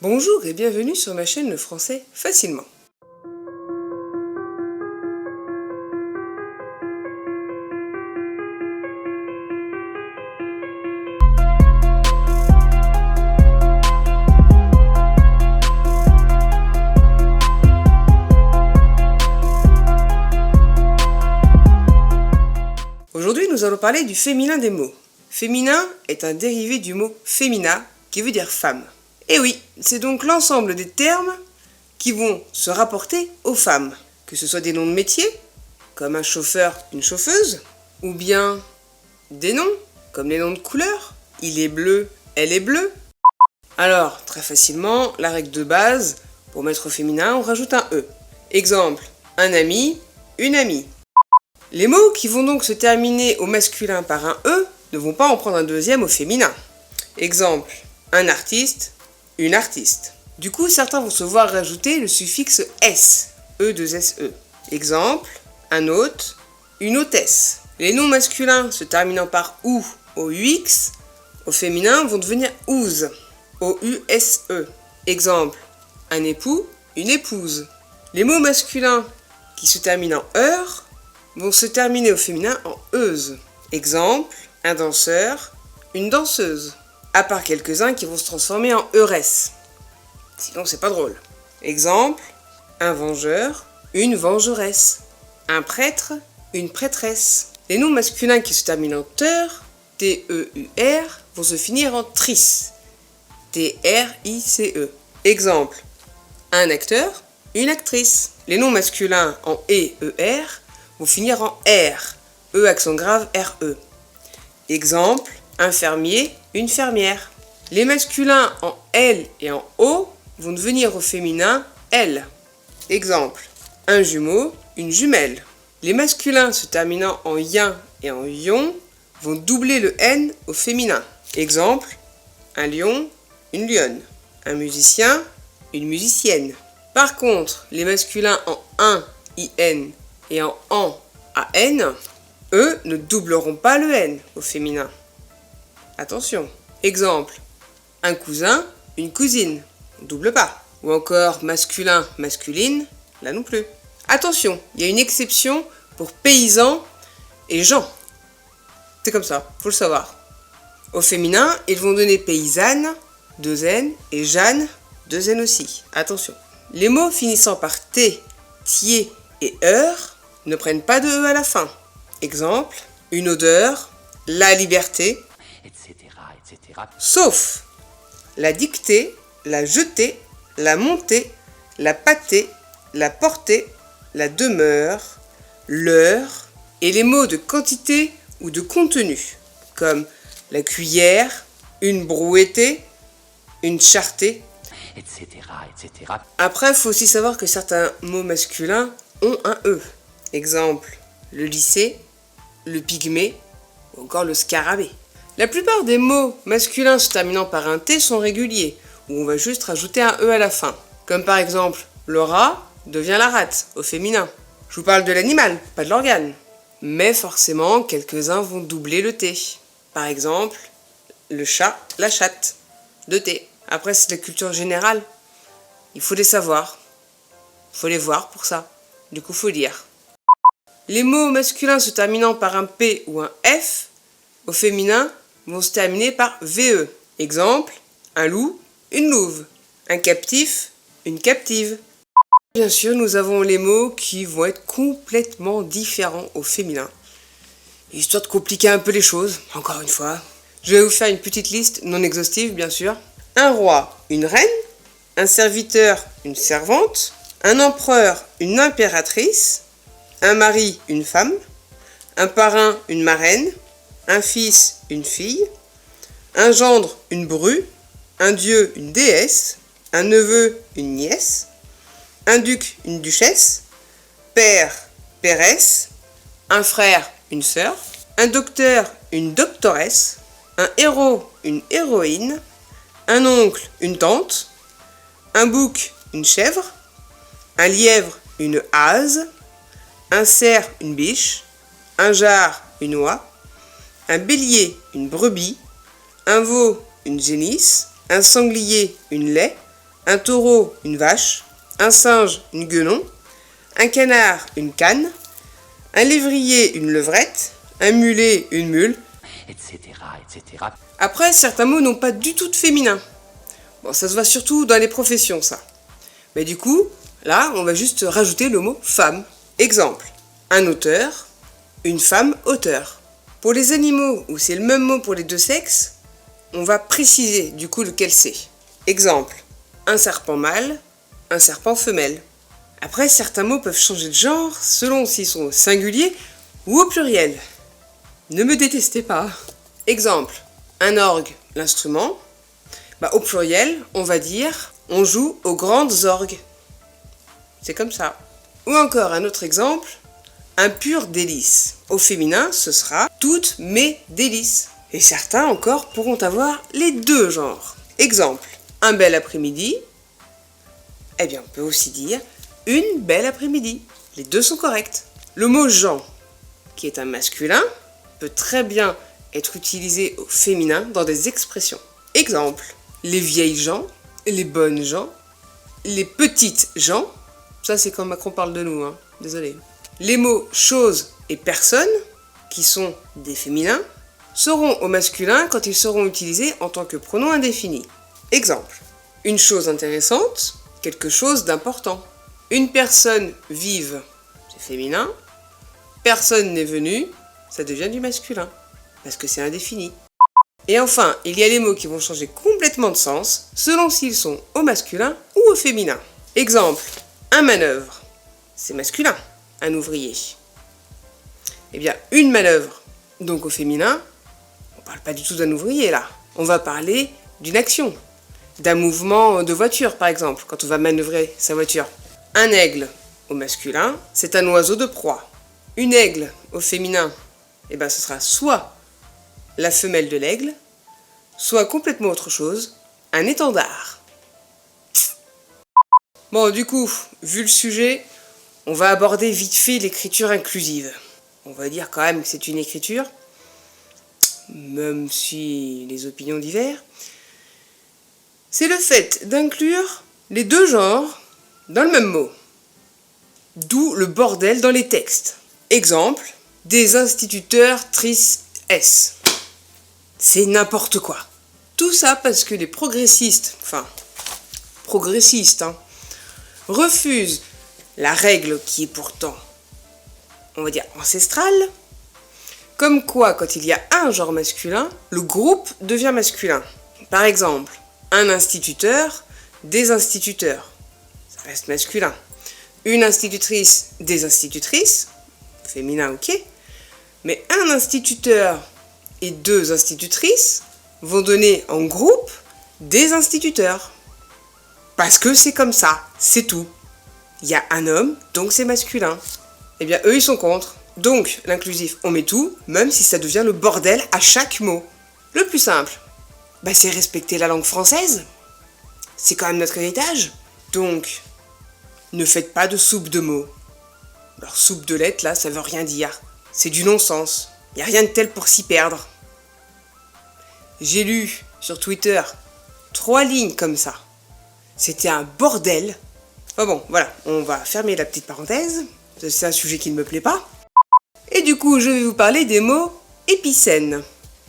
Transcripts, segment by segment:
Bonjour et bienvenue sur ma chaîne Le Français Facilement. Aujourd'hui, nous allons parler du féminin des mots. Féminin est un dérivé du mot femina qui veut dire femme. Et oui, c'est donc l'ensemble des termes qui vont se rapporter aux femmes, que ce soit des noms de métier, comme un chauffeur, une chauffeuse, ou bien des noms, comme les noms de couleurs, il est bleu, elle est bleue. Alors, très facilement, la règle de base, pour mettre au féminin, on rajoute un E. Exemple, un ami, une amie. Les mots qui vont donc se terminer au masculin par un E ne vont pas en prendre un deuxième au féminin. Exemple, un artiste, une artiste. Du coup, certains vont se voir rajouter le suffixe S, E2SE. Exemple, un hôte, une hôtesse. Les noms masculins se terminant par OU, OUX, au féminin vont devenir OUSE, OUSE. Exemple, un époux, une épouse. Les mots masculins qui se terminent en EUR vont se terminer au féminin en EUSE. Exemple, un danseur, une danseuse. À part quelques-uns qui vont se transformer en EURES. Sinon, c'est pas drôle. Exemple, un vengeur, une vengeresse. Un prêtre, une prêtresse. Les noms masculins qui se terminent en TEUR, T-E-U-R, vont se finir en TRICE, T-R-I-C-E. Exemple, un acteur, une actrice. Les noms masculins en E-E-R vont finir en R, E accent grave, R-E. Exemple, un fermier, une fermière. Les masculins en L et en O vont devenir au féminin L. Exemple, un jumeau, une jumelle. Les masculins se terminant en yin et en ion vont doubler le N au féminin. Exemple, un lion, une lionne. Un musicien, une musicienne. Par contre, les masculins en un, IN et en AN, eux ne doubleront pas le N au féminin. Attention. Exemple, un cousin, une cousine. On double pas. Ou encore masculin, masculine, là non plus. Attention, il y a une exception pour paysan et gens. C'est comme ça, faut le savoir. Au féminin, ils vont donner paysanne, 2 N, et Jeanne, 2 N aussi. Attention. Les mots finissant par T, tier et heure ne prennent pas de E à la fin. Exemple, une odeur, la liberté, etc. Sauf la dictée, la jetée, la montée, la pâtée, la portée, la demeure, l'heure et les mots de quantité ou de contenu, comme la cuillère, une brouettée, une charretée, etc. Après, il faut aussi savoir que certains mots masculins ont un E. Exemple, le lycée, le pygmée ou encore le scarabée. La plupart des mots masculins se terminant par un T sont réguliers, où on va juste rajouter un E à la fin. Comme par exemple, le rat devient la rate, au féminin. Je vous parle de l'animal, pas de l'organe. Mais forcément, quelques-uns vont doubler le T. Par exemple, le chat, la chatte, de T. Après, c'est la culture générale. Il faut les savoir. Il faut les voir pour ça. Du coup, il faut lire. Les mots masculins se terminant par un P ou un F, au féminin, vont se terminer par VE. Exemple, un loup, une louve. Un captif, une captive. Bien sûr, nous avons les mots qui vont être complètement différents au féminin. Histoire de compliquer un peu les choses, encore une fois. Je vais vous faire une petite liste, non exhaustive bien sûr. Un roi, une reine. Un serviteur, une servante. Un empereur, une impératrice. Un mari, une femme. Un parrain, une marraine. Un fils, une fille. Un gendre, une bru. Un dieu, une déesse. Un neveu, une nièce. Un duc, une duchesse. Père, péresse. Un frère, une sœur. Un docteur, une doctoresse. Un héros, une héroïne. Un oncle, une tante. Un bouc, une chèvre. Un lièvre, une hase. Un cerf, une biche. Un jar, une oie. Un bélier, une brebis. Un veau, une génisse. Un sanglier, une laie. un taureau, une vache, un singe, une guenon, un canard, une cane, un lévrier, une levrette, un mulet, une mule, etc., etc. Après, certains mots n'ont pas du tout de féminin. Bon, ça se voit surtout dans les professions, ça. Mais du coup, là, on va juste rajouter le mot femme. Exemple, un auteur, une femme auteur. Pour les animaux où c'est le même mot pour les deux sexes, on va préciser du coup lequel c'est. Exemple, un serpent mâle, un serpent femelle. Après, certains mots peuvent changer de genre selon s'ils sont au singulier ou au pluriel. Ne me détestez pas. Exemple, un orgue, l'instrument. Au pluriel, on va dire on joue aux grandes orgues. C'est comme ça. Ou encore un autre exemple, un pur délice. Au féminin, ce sera toutes mes délices. Et certains encore pourront avoir les deux genres. Exemple, un bel après-midi. Eh bien, on peut aussi dire une belle après-midi. Les deux sont corrects. Le mot gens, qui est un masculin, peut très bien être utilisé au féminin dans des expressions. Exemple, les vieilles gens, les bonnes gens, les petites gens. Ça, c'est quand Macron parle de nous, hein. Désolé. Les mots chose et personne, qui sont des féminins, seront au masculin quand ils seront utilisés en tant que pronom indéfini. Exemple, une chose intéressante, quelque chose d'important. Une personne vive, c'est féminin. Personne n'est venu, ça devient du masculin, parce que c'est indéfini. Et enfin, il y a les mots qui vont changer complètement de sens, selon s'ils sont au masculin ou au féminin. Exemple, un manœuvre, c'est masculin, un ouvrier. Eh bien, une manœuvre, donc au féminin, on ne parle pas du tout d'un ouvrier là. On va parler d'une action, d'un mouvement de voiture par exemple, quand on va manœuvrer sa voiture. Un aigle, au masculin, c'est un oiseau de proie. Une aigle, au féminin, eh bien, ce sera soit la femelle de l'aigle, soit complètement autre chose, un étendard. Bon, du coup, vu le sujet, on va aborder vite fait l'écriture inclusive. On va dire quand même que c'est une écriture, même si les opinions diffèrent. C'est le fait d'inclure les deux genres dans le même mot. D'où le bordel dans les textes. Exemple, des instituteurs tris S. C'est n'importe quoi. Tout ça parce que les progressistes, refusent la règle qui est pourtant, on va dire, ancestrale, comme quoi, quand il y a un genre masculin, le groupe devient masculin. Par exemple, un instituteur, des instituteurs, ça reste masculin. Une institutrice, des institutrices, féminin ok, mais un instituteur et deux institutrices vont donner en groupe des instituteurs. Parce que c'est comme ça, c'est tout. Il y a un homme, donc c'est masculin. Eh bien, eux, ils sont contre. Donc, l'inclusif, on met tout, même si ça devient le bordel à chaque mot. Le plus simple, c'est respecter la langue française. C'est quand même notre héritage. Donc, ne faites pas de soupe de mots. Alors, soupe de lettres, là, ça veut rien dire. C'est du non-sens. Il n'y a rien de tel pour s'y perdre. J'ai lu sur Twitter 3 lignes comme ça. C'était un bordel. Bon, voilà, on va fermer la petite parenthèse. C'est un sujet qui ne me plaît pas. Et du coup, je vais vous parler des mots épicènes.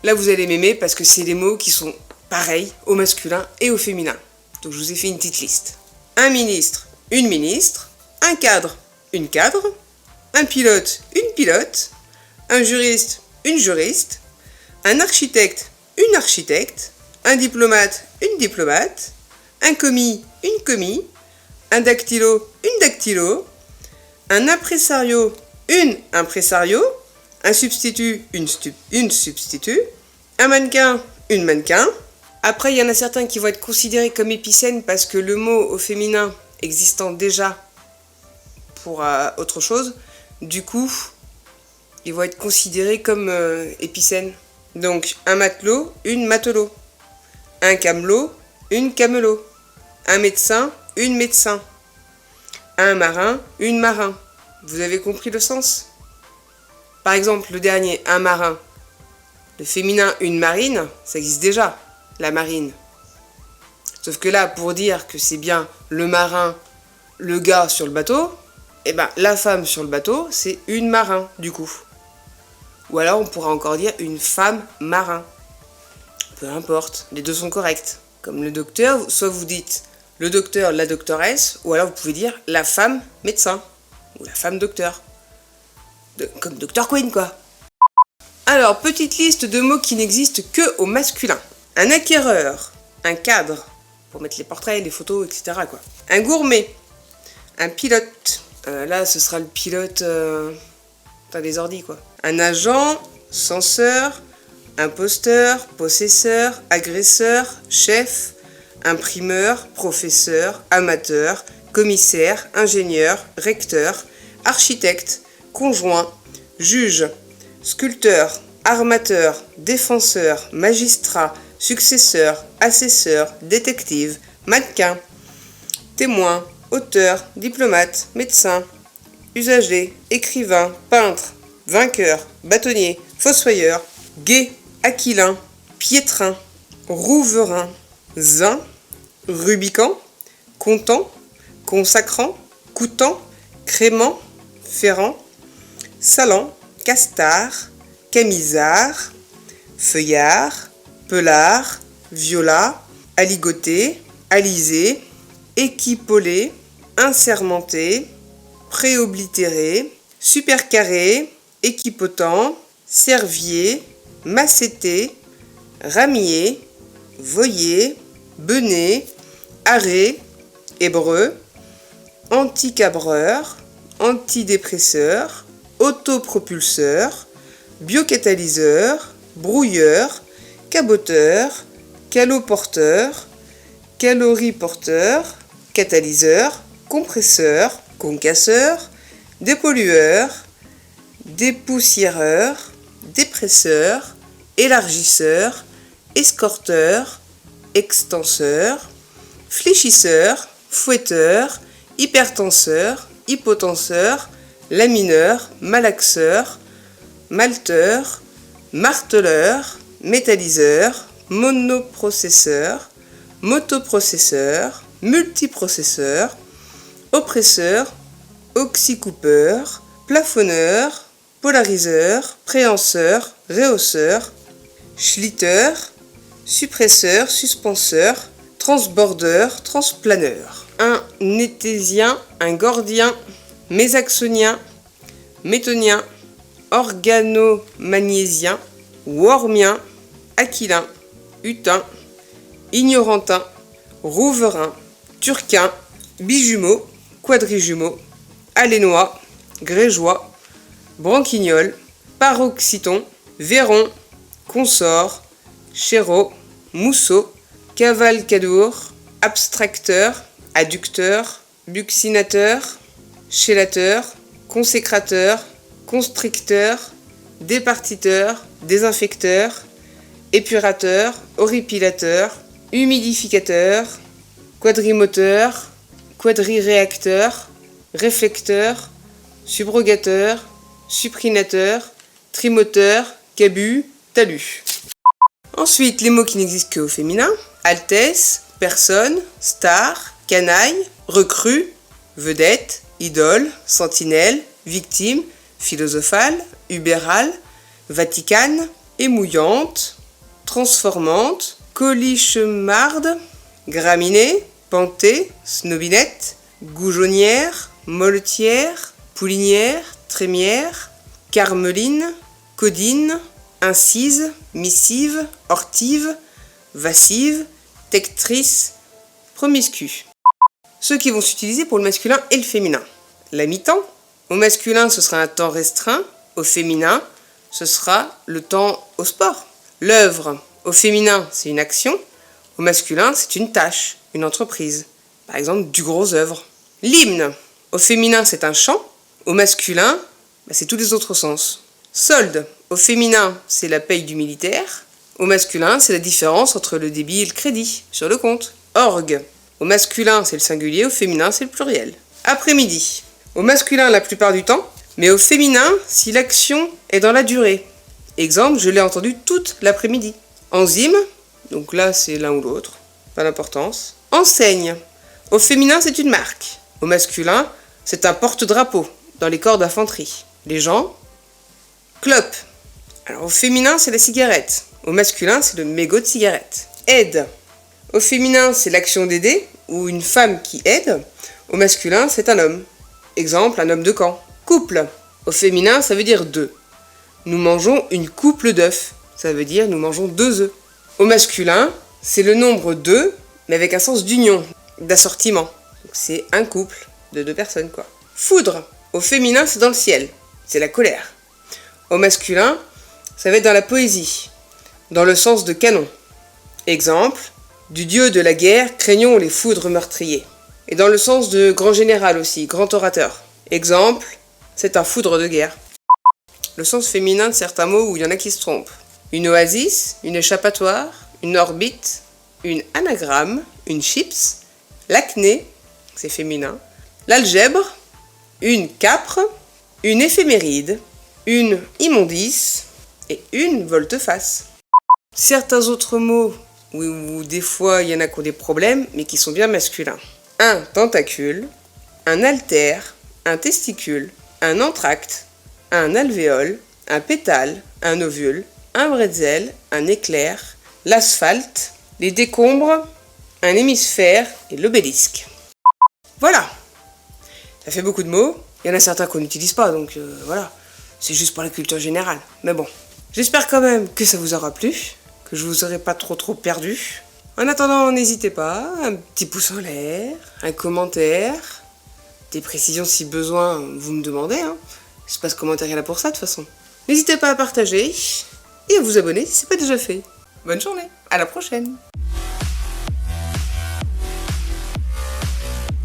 Là, vous allez m'aimer parce que c'est des mots qui sont pareils au masculin et au féminin. Donc, je vous ai fait une petite liste. Un ministre, une ministre. Un cadre, une cadre. Un pilote, une pilote. Un juriste, une juriste. Un architecte, une architecte. Un diplomate, une diplomate. Un commis, une commis. Un dactylo, une dactylo. Un impresario, une impresario. Un substitut, une substitut. Un mannequin, une mannequin. Après, il y en a certains qui vont être considérés comme épicènes parce que le mot au féminin existant déjà pour autre chose, du coup, ils vont être considérés comme épicènes. Donc, un matelot, une matelot. Un camelot, une camelot. Un médecin, une médecin. Un marin, une marin. Vous avez compris le sens ? Par exemple, le dernier, un marin. Le féminin, une marine, ça existe déjà, la marine. Sauf que là, pour dire que c'est bien le marin, le gars sur le bateau, eh ben la femme sur le bateau, c'est une marin, du coup. Ou alors on pourra encore dire une femme marin. Peu importe, les deux sont corrects. Comme le docteur, soit vous dites le docteur, la doctoresse, ou alors vous pouvez dire la femme médecin, ou la femme docteur. Comme Dr Queen, quoi. Alors, petite liste de mots qui n'existent que au masculin. Un acquéreur, un cadre, pour mettre les portraits, les photos, etc., quoi. Un gourmet, un pilote. Là, ce sera le pilote... T'as des ordis, quoi. Un agent, censeur, imposteur, possesseur, agresseur, chef, imprimeur, professeur, amateur, commissaire, ingénieur, recteur, architecte, conjoint, juge, sculpteur, armateur, défenseur, magistrat, successeur, assesseur, détective, mannequin, témoin, auteur, diplomate, médecin, usager, écrivain, peintre, vainqueur, bâtonnier, fossoyeur, guet, aquilin, piétrin, rouverain, zin, rubicant, comptant, consacrant, coûtant, crémant, ferrant, salant, castard, camisard, feuillard, pelard, viola, aligoté, alizé, équipolé, insermenté, préoblitéré, supercarré, équipotent, servier, macété, ramier, voyer, benet, arrêt, hébreu, anticabreur, antidépresseur, autopropulseur, biocatalyseur, brouilleur, caboteur, caloporteur, calorieporteur, catalyseur, compresseur, concasseur, dépollueur, dépoussiéreur, dépresseur, élargisseur, escorteur, extenseur, fléchisseur, fouetteur, hypertenseur, hypotenseur, lamineur, malaxeur, malteur, marteleur, métalliseur, monoprocesseur, motoprocesseur, multiprocesseur, oppresseur, oxycoupeur, plafonneur, polariseur, préhenseur, réhausseur, schlitter, suppresseur, suspenseur, transbordeur, transplaneur. Un néthésien, un gordien, mésaxonien, métonien, organomagnésiens, wormien, aquilin, hutin, ignorantin, rouverin, turquin, bijumeau, quadrijumeau, alénois, grégeois, branquignol, paroxyton, véron, consort, chéreau, mousseau, cavalcadour, abstracteur, adducteur, buccinateur, chélateur, consécrateur, constricteur, départiteur, désinfecteur, épurateur, horripilateur, humidificateur, quadrimoteur, quadriréacteur, réflecteur, subrogateur, supprinateur, trimoteur, cabu, talus. Ensuite, les mots qui n'existent qu'au féminin: altesse, personne, star, canaille, recrue, vedette, idole, sentinelle, victime, philosophale, ubérale, vaticane, émouillante, transformante, colichemarde, graminée, pantée, snobinette, goujonnière, molletière, poulinière, trémière, carmeline, codine, incise, missive, ortive, vassive, tectrice, promiscue. Ceux qui vont s'utiliser pour le masculin et le féminin. La mi-temps, au masculin ce sera un temps restreint, au féminin ce sera le temps au sport. L'œuvre, au féminin c'est une action, au masculin c'est une tâche, une entreprise. Par exemple du gros œuvre. L'hymne, au féminin c'est un chant, au masculin c'est tous les autres sens. Solde, au féminin c'est la paye du militaire, au masculin c'est la différence entre le débit et le crédit sur le compte. Orgue, au masculin c'est le singulier, au féminin c'est le pluriel. Après-midi, au masculin la plupart du temps, mais au féminin si l'action est dans la durée. Exemple, je l'ai entendu toute l'après-midi. Enzyme, donc là c'est l'un ou l'autre. dans l'importance. Enseigne. Au féminin, c'est une marque. Au masculin, c'est un porte-drapeau dans les corps d'infanterie. Les gens. Clope. Alors au féminin, c'est la cigarette. Au masculin, c'est le mégot de cigarette. Aide. Au féminin, c'est l'action d'aider, ou une femme qui aide. Au masculin, c'est un homme. Exemple, un homme de camp. Couple. Au féminin, ça veut dire deux. Nous mangeons une couple d'œufs. Ça veut dire nous mangeons 2 œufs. Au masculin, c'est le nombre 2, mais avec un sens d'union, d'assortiment. Donc c'est un couple de 2 personnes, quoi. Foudre. Au féminin, c'est dans le ciel. C'est la colère. Au masculin, ça va être dans la poésie, dans le sens de canon. Exemple, du dieu de la guerre, craignons les foudres meurtriers. Et dans le sens de grand général aussi, grand orateur. Exemple, c'est un foudre de guerre. Le sens féminin de certains mots où il y en a qui se trompent. Une oasis, une échappatoire, une orbite, une anagramme, une chips, l'acné, c'est féminin, l'algèbre, une capre, une éphéméride, une immondice et une volte-face. Certains autres mots où des fois il y en a qui ont des problèmes, mais qui sont bien masculins. Un tentacule, un altère, un testicule, un entracte, un alvéole, un pétale, un ovule, un bretzel, un éclair, l'asphalte, les décombres, un hémisphère et l'obélisque. Voilà. Ça fait beaucoup de mots. Il y en a certains qu'on n'utilise pas, donc voilà. C'est juste pour la culture générale. Mais bon. J'espère quand même que ça vous aura plu, que je vous aurai pas trop perdu. En attendant, n'hésitez pas, un petit pouce en l'air, un commentaire, des précisions si besoin, vous me demandez, hein. Espace commentaire est là pour ça de toute façon. N'hésitez pas à partager et à vous abonner si ce n'est pas déjà fait. Bonne journée, à la prochaine.